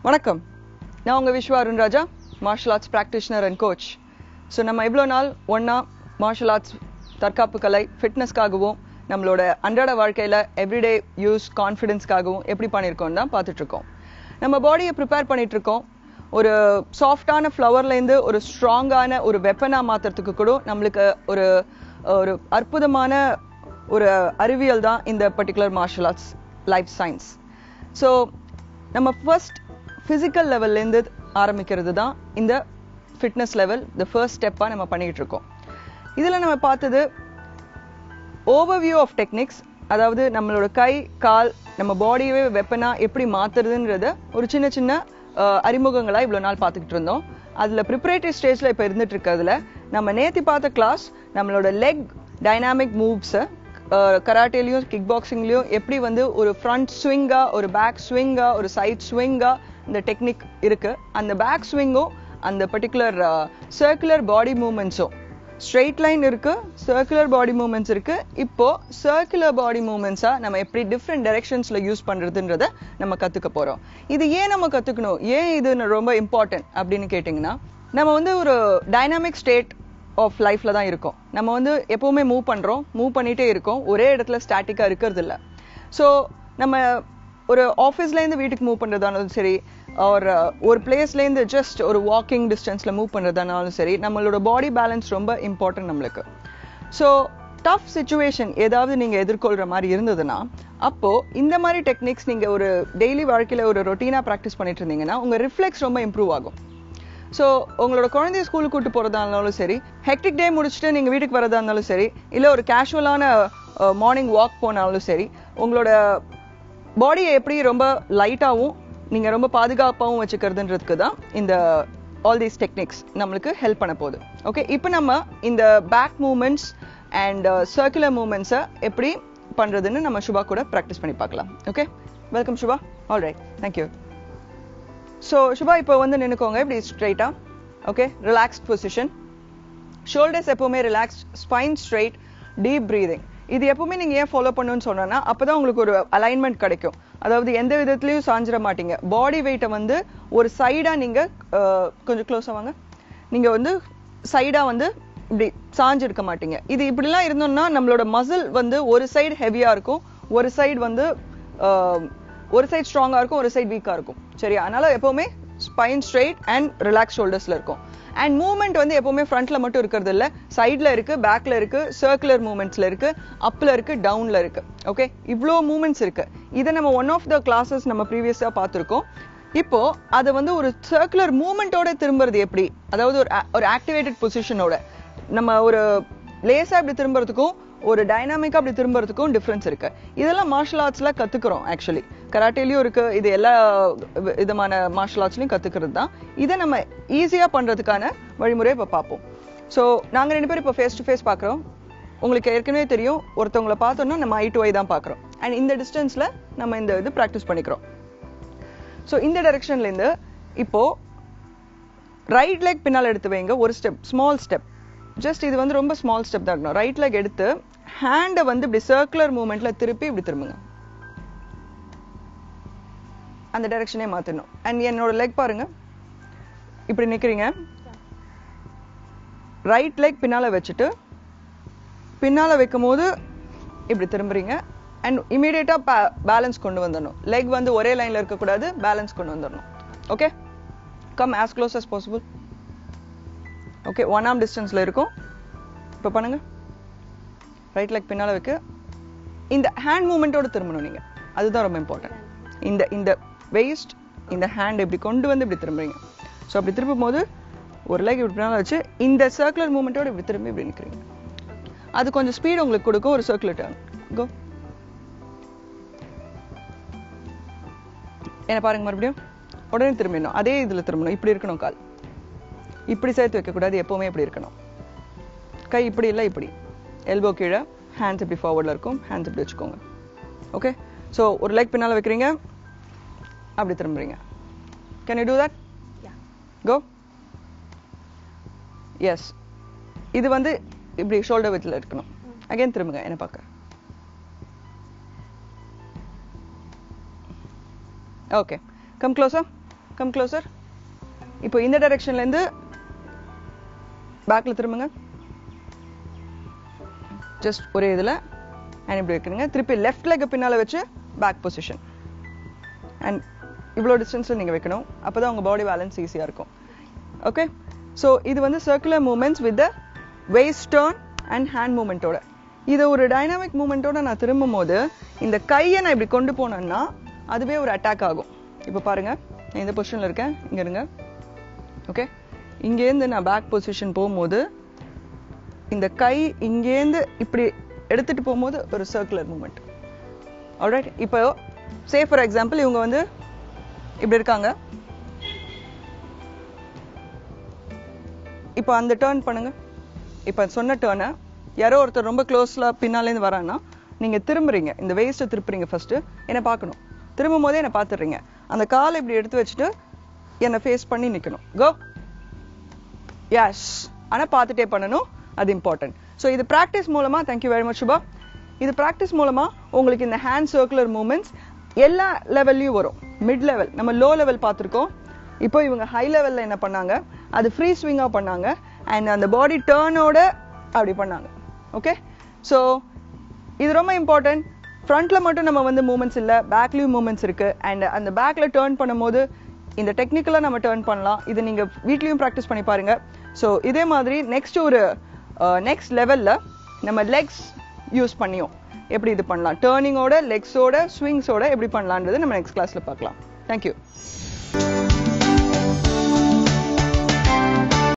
வணக்கம். நான் உங்க Viswa Arunraja, martial arts practitioner and coach. So நம்ம இவ்வளோ நாள் ஒன்றா மார்ஷல் ஆர்ட்ஸ், தற்காப்பு கலை, ஃபிட்னஸ்க்காகவும் நம்மளோட அன்றாட வாழ்க்கையில் எவ்ரிடே யூஸ் கான்ஃபிடென்ஸ்க்காகவும் எப்படி பண்ணியிருக்கோம் தான் பார்த்துட்ருக்கோம். நம்ம பாடியை ப்ரிப்பேர் பண்ணிகிட்ருக்கோம். ஒரு சாஃப்டான ஃப்ளவர்லேருந்து ஒரு ஸ்ட்ராங்கான ஒரு வெப்பனாக மாற்றுறதுக்கு கூட நம்மளுக்கு ஒரு ஒரு அற்புதமான ஒரு அறிவியல் தான் இந்த particular martial arts life science. So நம்ம ஃபர்ஸ்ட் ஃபிசிக்கல் லெவல்லேருந்து ஆரம்பிக்கிறது தான் இந்த ஃபிட்னஸ் லெவல், த ஃபர்ஸ்ட் ஸ்டெப்பாக நம்ம பண்ணிக்கிட்டு இருக்கோம். இதில் நம்ம பார்த்தது ஓவர்வியூ ஆஃப் டெக்னிக்ஸ், அதாவது நம்மளோட கை கால் நம்ம பாடியவே வெப்பனாக எப்படி மாற்றுறதுன்றத ஒரு சின்ன சின்ன அறிமுகங்களாக இவ்வளோ நாள் பார்த்துக்கிட்டு இருந்தோம். அதில் ப்ரிப்பரேட்டரி ஸ்டேஜில் இப்போ இருந்துட்டு இருக்கிறதுல நம்ம நேற்று பார்த்த கிளாஸ் நம்மளோட லெக் டைனாமிக் மூவ்ஸை கராட்டேலையும் கிக் பாக்ஸிங்லையும் எப்படி வந்து ஒரு ஃப்ரண்ட் ஸ்விங்காக, ஒரு பேக் ஸ்விங்காக, ஒரு சைட் ஸ்விங்காக இந்த டெக்னிக் இருக்குது. அந்த பேக் ஸ்விங்கும் அந்த பர்டிகுலர் சர்க்குலர் பாடி மூமெண்ட்ஸும், ஸ்ட்ரெயிட் லைன் இருக்குது, சர்க்குலர் பாடி மூமெண்ட்ஸ் இருக்குது. இப்போது சர்க்குலர் பாடி மூமெண்ட்ஸாக நம்ம எப்படி டிஃப்ரெண்ட் டைரெக்ஷன்ஸில் யூஸ் பண்ணுறதுன்றதை நம்ம கற்றுக்க போகிறோம். இது ஏன் நம்ம கற்றுக்கணும், ஏன் இது ரொம்ப இம்பார்ட்டன்ட் அப்படின்னு கேட்டிங்கன்னா, நம்ம வந்து ஒரு டைனாமிக் ஸ்டேட் ஆஃப் லைஃப்ல தான் இருக்கும். நம்ம வந்து எப்பவுமே மூவ் பண்ணிட்டே இருக்கோம், ஒரே இடத்துல ஸ்டாட்டிக்கா இருக்கிறது இல்லை. ஸோ நம்ம ஒரு ஆஃபீஸ்லேருந்து வீட்டுக்கு மூவ் பண்ணுறதானாலும் சரி, ஒரு பிளேஸ்லேருந்து ஜஸ்ட் ஒரு வாக்கிங் டிஸ்டன்ஸில் மூவ் பண்ணுறதானாலும் சரி, நம்மளோட பாடி பேலன்ஸ் ரொம்ப இம்பார்ட்டன்ட் நம்மளுக்கு. ஸோ டஃப் சுச்சுவேஷன் ஏதாவது நீங்கள் எதிர்கொள்கிற மாதிரி இருந்ததுன்னா, அப்போது இந்த மாதிரி டெக்னிக்ஸ் நீங்கள் ஒரு டெய்லி வாழ்க்கையில் ஒரு ரொட்டீனாக ப்ராக்டிஸ் பண்ணிட்டு இருந்தீங்கன்னா உங்கள் ரிஃப்ளெக்ஸ் ரொம்ப இம்ப்ரூவ் ஆகும். ஸோ உங்களோட குழந்தைய ஸ்கூலுக்கு கூட்டு போகிறதா இருந்தாலும் சரி, ஹெக்டிக் டே முடிச்சுட்டு நீங்கள் வீட்டுக்கு வரதா இருந்தாலும் சரி, இல்லை ஒரு கேஷுவலான மார்னிங் வாக் போனாலும் சரி, உங்களோட பாடியை எப்படி ரொம்ப லைட்டாகவும் நீங்கள் ரொம்ப பாதுகாப்பாகவும் வச்சுக்கிறதுன்றதுக்கு தான் இந்த ஆல் தீஸ் டெக்னிக்ஸ் நம்மளுக்கு ஹெல்ப் பண்ண போகுது. ஓகே, இப்போ நம்ம இந்த பேக் மூமெண்ட்ஸ் அண்ட் சர்க்குலர் மூமெண்ட்ஸை எப்படி பண்ணுறதுன்னு நம்ம சுபா கூட ப்ராக்டிஸ் பண்ணி பார்க்கலாம். Okay, welcome Subha. All right, thank you. So Subha இப்போ வந்து நினைக்கோங்க இப்படி ஸ்ட்ரைட்டாக. ஓகே, ரிலாக்ஸ்ட் பொசிஷன், ஷோல்டர்ஸ் எப்போவுமே relaxed, spine straight, deep breathing. இது எப்பவுமே நீங்கள் ஏன் ஃபாலோ பண்ணணும்னு சொன்னோன்னா, அப்போ தான் உங்களுக்கு ஒரு அலைன்மெண்ட் கிடைக்கும். அதாவது எந்த விதத்துலையும் சாஞ்சிட மாட்டீங்க. பாடி வெயிட்டை வந்து ஒரு சைடாக நீங்கள் கொஞ்சம் க்ளோஸாக வாங்க, நீங்கள் வந்து சைடாக வந்து இப்படி சாஞ்சு இருக்க மாட்டீங்க. இது இப்படிலாம் இருந்தோம்னா நம்மளோட மசில் வந்து ஒரு சைடு ஹெவியாக இருக்கும், ஒரு சைடு வந்து ஒரு சைடு ஸ்ட்ராங்காக இருக்கும், ஒரு சைடு வீக்காக இருக்கும். சரியா? அதனால எப்பவுமே ஸ்பைன் ஸ்ட்ரெயிட் அண்ட் ரிலாக்ஸ் ஷோல்டர்ஸில் இருக்கும். அண்ட் மூவ்மெண்ட் வந்து எப்பவுமே ஃப்ரண்ட்ல மட்டும் இருக்கிறது இல்லை, சைடில் இருக்கு, பேக்ல இருக்கு, சர்க்குலர் மூவ்மெண்ட்ஸ்ல இருக்கு, அப்ல இருக்கு, டவுன்ல இருக்கு. ஓகே, இவ்வளோ மூவ்மெண்ட்ஸ் இருக்கு. இதை நம்ம ஒன் ஆஃப் த கிளாஸஸ் நம்ம ப்ரீவியஸாக பார்த்துருக்கோம். இப்போ அதை வந்து ஒரு சர்க்குலர் மூவ்மெண்ட்டோட திரும்புறது எப்படி, அதாவது ஒரு ஆக்டிவேட்டட் பொசிஷனோட நம்ம ஒரு லேஸா இப்படி திரும்புறதுக்கும் ஒரு டைனாமிக்கா அப்படி திரும்புறதுக்கும் டிஃப்ரென்ஸ் இருக்கு. இதெல்லாம் மார்ஷல் ஆர்ட்ஸ்ல கத்துக்கிறோம். ஆக்சுவலி கராட்டேலையும் இருக்கு, இது எல்லா விதமான மார்ஷல் ஆர்ட்ஸ்லையும் கத்துக்கிறது தான். இதை நம்ம ஈஸியா பண்றதுக்கான வழிமுறை இப்போ பார்ப்போம். ஸோ நாங்கள் 2 பேரும் இப்போ ஃபேஸ் டு ஃபேஸ் பார்க்குறோம். உங்களுக்கு ஏற்கனவே தெரியும், ஒருத்தவங்களை பார்த்தோம்னா நம்ம ஐ டு ஐ தான் பார்க்குறோம். அண்ட் இந்த டிஸ்டன்ஸ்ல நம்ம இந்த இது ப்ராக்டிஸ் பண்ணிக்கிறோம். ஸோ இந்த டைரக்ஷன்லேருந்து இப்போ ரைட் லெக் பின்னால் எடுத்து வைங்க, ஒரு ஸ்டெப், ஸ்மால் ஸ்டெப். ஜஸ்ட் இது வந்து ரொம்ப ஸ்மால் ஸ்டெப் தான் இருக்கணும். ரைட் லெக் எடுத்து ஹேண்டை வந்து இப்படி சர்க்குலர் மூவ்மெண்ட்ல திருப்பி இப்படி திரும்புங்க, அந்த டைரக்ஷனே மாத்தணும். அண்ட் என்னோட லெக் பாருங்க, இப்படி நிக்கிறீங்க, ரைட் லெக் பின்னால வச்சுட்டு பின்னால வைக்கும் போது இப்படி திரும்புறீங்க. அண்ட் இமீடியட்டா பேலன்ஸ் கொண்டு வந்துடணும். லெக் வந்து ஒரே லைன்ல இருக்கக்கூடாது, பேலன்ஸ் கொண்டு வந்துடணும். Okay, come as close as possible. Okay, 1 arm டிஸ்டன்ஸ்ல இருக்கும். இப்போ பண்ணுங்க, ரைட் லெக் பின்னால வைக்க, இந்த ஹேண்ட் மூவ்மெண்ட்டோட திரும்பணும் நீங்க, அதுதான் ரொம்ப இம்பார்ட்டன்ட். இந்த வெயிஸ்ட், இந்த ஹேண்ட் இப்படி கொண்டு வந்து இப்படி திரும்புறீங்க. ஸோ அப்படி திரும்பும் போது ஒரு லெக் இப்படி பின்னால வச்சு இந்த சர்க்குலர் மூவ்மெண்ட்டோட இப்படி திரும்பி இப்படி நிற்கிறீங்க. அது கொஞ்சம் ஸ்பீட் உங்களுக்கு கொடுக்கும், ஒரு சர்க்குலர் டர்ன். கோ, என்ன பாருங்க, மறுபடியும் உடனே திரும்பிடணும், அதே இதில் திரும்பணும். இப்படி இருக்கணும், கால் இப்படி சேர்த்து வைக்கக்கூடாது, எப்பவுமே இப்படி இருக்கணும். கை இப்படி இல்லை, இப்படி எல்போ கீழே, ஹேண்ட்ஸ் இப்படி ஃபார்வர்டில் இருக்கும், ஹேண்ட்ஸ் இப்படி வச்சுக்கோங்க. ஓகே, ஸோ ஒரு லெக் பின்னால் வைக்கிறீங்க, அப்படி திரும்புறீங்க. Can you do that? Go. Yes, இது வந்து இப்படி ஷோல்டர் வித்தில் இருக்கணும். அகைன் திரும்புங்க, என்ன பார்க்க. Okay, come closer. Come closer. இப்போ இந்த டைரக்ஷன்ல இருந்து பேக்ல திரும்புங்க. ஜஸ்ட் ஒரே இதுல அண்ட் இப்படி வைக்கிறீங்க. திருப்பி லெஃப்ட் லெக் பின்னால வச்சு பேக் பொசிஷன். அண்ட் இவ்வளோ டிஸ்டன்ஸ்ல நீங்க வைக்கணும். அப்பதான் உங்க பாடி பேலன்ஸ் ஈஸியா இருக்கும். ஓகே, ஸோ இது வந்து circular movements with the waist turn and hand மூவ்மெண்ட்டோட. இதை ஒரு டைனாமிக் மூவ்மெண்ட்டோட நான் திரும்பும் போது இந்த கையை நான் இப்படி கொண்டு போனேன்னா அதுவே ஒரு அட்டாக் ஆகும். இப்போ பாருங்க, நான் இந்த பொசிஷன்ல இருக்கேன், இங்க இருங்க. ஓகே, இங்கேருந்து நான் பேக் பொசிஷன் போகும்போது இந்த கை இங்கேருந்து இப்படி எடுத்துட்டு போகும்போது ஒரு சர்க்குலர் மூவ்மெண்ட். ஆல்ரைட், இப்போ சே ஃபார் எக்ஸாம்பிள் இவங்க வந்து இப்படி இருக்காங்க. இப்போ அந்த டேர்ன் பண்ணுங்க. இப்போ சொன்ன டேர்னை யாரோ ஒருத்தர் ரொம்ப க்ளோஸ்ல பின்னாலேருந்து வரான்னா நீங்க திரும்புறீங்க, இந்த வேஸ்ட்டை திருப்புறீங்க. ஃபர்ஸ்ட் என்னை பார்க்கணும், திரும்பும் போதே என்னை பார்த்துடுறீங்க. அந்த காலை இப்படி எடுத்து வச்சுட்டு என்னை ஃபேஸ் பண்ணி நிற்கணும். கோ, எஸ், ஆனால் பார்த்துட்டே பண்ணணும், அது இம்பார்ட்டன்ட். ஸோ இது ப்ராக்டிஸ் மூலமா, தேங்க்யூ வெரி மச் சுபா, இது ப்ராக்டிஸ் மூலமா உங்களுக்கு இந்த ஹேண்ட் சர்க்குலர் மூவ்மெண்ட்ஸ் எல்லா லெவல்லையும் வரும். மிட் லெவல், நம்ம லோ லெவல் பார்த்துருக்கோம். இப்போ இவங்க ஹை லெவல்ல என்ன பண்ணாங்க, அது ஃப்ரீ ஸ்விங்கா பண்ணாங்க அண்ட் அந்த பாடி டேர்னோட அப்படி பண்ணாங்க. ஓகே, ஸோ இது ரொம்ப இம்பார்ட்டன்ட். ஃப்ரண்ட்ல மட்டும் நம்ம வந்து மூவ்மெண்ட்ஸ் இல்லை, பேக்லயும் மூவ்மெண்ட்ஸ் இருக்கு. அண்ட் அந்த பேக்ல டேர்ன் பண்ணும்போது இந்த டெக்னிக்கலா நம்ம டேர்ன் பண்ணலாம். இது நீங்க வீட்லயும் ப்ராக்டிஸ் பண்ணி பாருங்க. ஸோ இதே மாதிரி நெக்ஸ்ட் லெவல்ல நம்ம லெக்ஸ் யூஸ் பண்ணியும் எப்படி இது பண்ணலாம், டேர்னிங்கோட லெக்ஸோட ஸ்விங்ஸோட எப்படி பண்ணலான்றது நம்ம நெக்ஸ்ட் கிளாஸ்ல பார்க்கலாம். தேங்க்யூ.